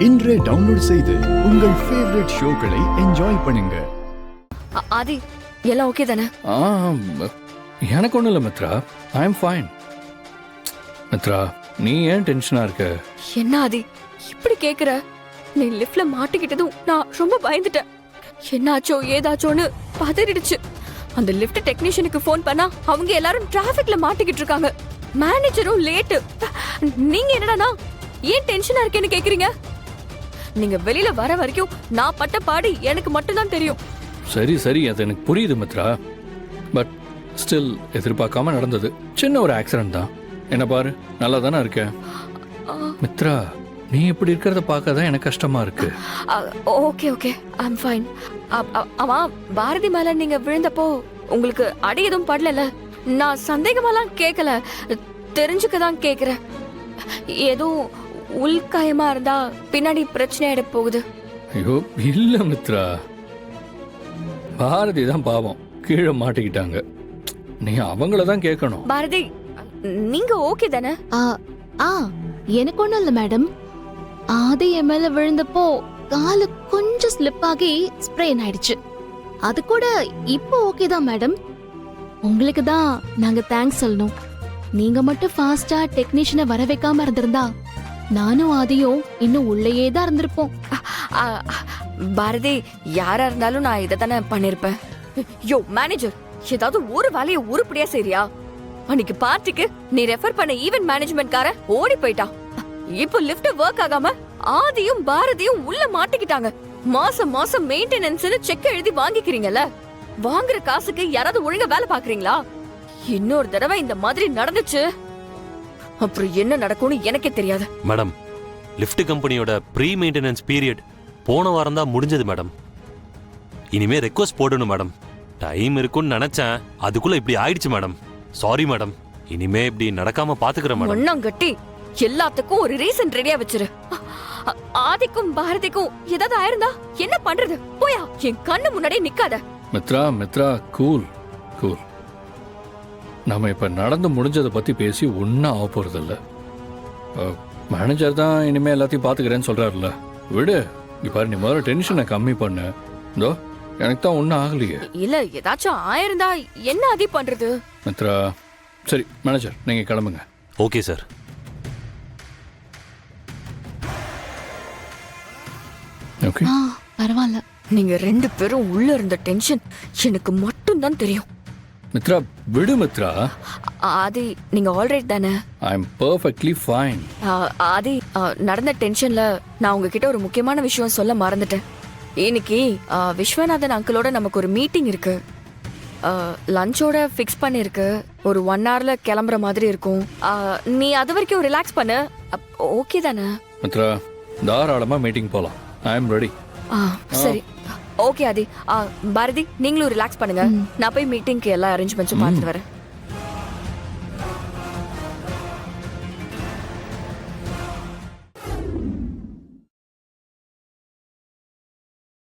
இன்றே டவுன்லோட் செய்து உங்கள் ஃபேவரட் ஷோக்களை என்ஜாய் பண்ணுங்க. ஆதி எல்லாம் ஓகே தானே? எனக்கு ஒன்றும் இல்லை Mitra, I am fine. Mitra, நீ ஏன் டென்ஷனா இருக்க? என்ன ஆதி இப்படி கேக்குற? நீ லிஃப்ட்ல மாட்டிக்கிட்டதும் நான் ரொம்ப பயந்துட்டேன். என்னாச்சோ ஏதாச்சோன்னு பதறிடுச்சு. அந்த லிஃப்ட் டெக்னீஷியனுக்கு ஃபோன் பண்ணா அவங்க எல்லாரும் டிராஃபிக்ல மாட்டிக்கிட்டு இருக்காங்க. மேனேஜரும் லேட். நீங்க என்னடானா ஏன் டென்ஷனா இருக்கேன்னு கேக்குறீங்க? நீங்க வெளியில வர வரைக்கும் நான் பட்ட பாடு எனக்கு மட்டும்தான் தெரியும். சரி சரி, அது எனக்கு புரியுது மித்ரா. பட் ஸ்டில் எதிர்பார்க்காம நடந்தது. சின்ன ஒரு ஆக்சிடென்ட் தான். என்ன பாரு, நல்லா தானே இருக்க. மித்ரா, நீ இப்படி இருக்கிறத பார்க்க தான் எனக்கு கஷ்டமா இருக்கு. Okay okay, I am fine. ஆமா, பாரதி மேல நீங்க விழுந்தப்போ உங்களுக்கு அடி எதுவும் படல? நான் சந்தேகமெல்லாம் கேட்கல, தெரிஞ்சுக்க தான் கேக்குறேன். எதுவும் உள்காயமா இருந்தா பின்னாடி பிரச்சனை ஆயிட போகுது. ஐயோ இல்ல மித்ரா, பாரதி தான் பாவம், கீழே மாட்டிக்கிட்டாங்க. நீ அவங்கள தான் கேட்கணும். பாரதி, நீங்க ஓகே தானே? எனக்கு ஒண்ணும் இல்ல மேடம். ஆதி என் மேல விழுந்தப்போ காலு கொஞ்சம் ஸ்லிப் ஆகி ஸ்ப்ரெயின் ஆயிடுச்சு. அது கூட இப்போ ஓகே தான் மேடம். உங்களுக்கு தான் நாங்க தேங்க்ஸ் சொல்லணும். நீங்க மட்டும் ஃபாஸ்டா டெக்னீஷியனை வர வைக்காம இருந்திருந்தா நானும் ஆதியும் இன்னும் உள்ளேயே தான் இருந்திருப்போம். பாரதி, யாரா இருந்தாலும் நான் இதை தானே பண்ணிருப்பேன். யோ மேனேஜர், ஏதாவது ஒரு வேலையை உருப்படியா செய்றியா? அன்னைக்கு பார்ட்டிக்கு நீ ரெஃபர் பண்ண ஈவென்ட் மேனேஜ்மென்ட்கார ஓடி போயிட்டான். இப்போ லிஃப்ட் ஒர்க் ஆகாம ஆதியும் பாரதியும் உள்ள மாட்டிக்கிட்டாங்க. மாசம் மாசம் மெயின்டெனன்ஸ்னு செக் எழுதி வாங்கிக்கிறீங்கல்ல, வாங்குற காசுக்கு யாராவது ஒழுங்கா வேலை பாக்குறீங்களா? இன்னொரு தடவை இந்த மாதிரி நடந்துச்சு அப்புறம் என்ன நடக்கும்னு எனக்கே தெரியாது. மேடம், லிஃப்ட் கம்பெனியோட ப்ரீ மெயின்டெனன்ஸ் பீரியட் போன வாரம் தான் முடிஞ்சது மேடம். இனிமே ரெக்வஸ்ட் போடணும் மேடம். டைம் இருக்கும்னு நினைச்சேன், அதுக்குள்ள இப்படி ஆயிடுச்சு மேடம். சாரி மேடம், இனிமே இப்படி நடக்காம பாத்துக்கிறேன் மேடம். ஒண்ணாம் கட்டி எல்லாத்துக்கும் ஒரு ரீசன் ரெடியா வச்சிரு. ஆதிக்கும் பாரதிக்கும் ஏதாவது ஆயிருந்தா என்ன பண்றது? போயா, என் கண்ணு முன்னாடியே நிக்காத. Mitra Mitra, cool cool. நம்ம இப்ப நடந்து முடிஞ்சதை பத்தி பேசி ஒன்னும் ஆக போறது இல்ல. மேனேஜர் தான் இனிமே எல்லாத்தையும் பாத்துக்கிறேன்னு சொல்றாருல்ல, விடு. இப்ப நீ முதல்ல டென்ஷனை கம்மி பண்ணு. இதோ எனக்கு தான் ஒன்னும் ஆகலையே. இல்ல, ஏதாச்சும் ஆயிருந்தா என்ன ஆதி பண்றது? மித்ரா, சரி மேனேஜர், நீங்க கிளம்புங்க. Okay sir. ஓகே, பரவாயில்ல. நீங்க ரெண்டு பேரும் உள்ள இருந்த டென்ஷன் எனக்கு மட்டும் தான் தெரியும். மித்ரா விடு மித்ரா. ஆதி, நீங்க ஆல்ரைட் தானே? I am perfectly fine. Aadhi, நடந்த டென்ஷன்ல நான் உங்ககிட்ட ஒரு முக்கியமான விஷயம் சொல்ல மறந்துட்டேன். இன்னைக்கு விஸ்வநாதன் அங்கிளோட நமக்கு ஒரு மீட்டிங் இருக்கு. லஞ்சோட ஃபிக்ஸ் பண்ணிருக்கு. ஒரு 1 hourல கிளம்புற மாதிரி இருக்கும். நீ அது வரைக்கும் ரிலாக்ஸ் பண்ணு. ஓகே தானே? மித்ரா, தாராளமா மீட்டிங் போலாம். I am ready. சரி, ஓகே ஆதி. பாரதி, நீங்களும் ரிலாக்ஸ் பண்ணுங்க. நான் போய் மீட்டிங்க்கு எல்லா அரேஞ்ச்மெண்ட்ஸும் பார்த்துட்டு வரேன்.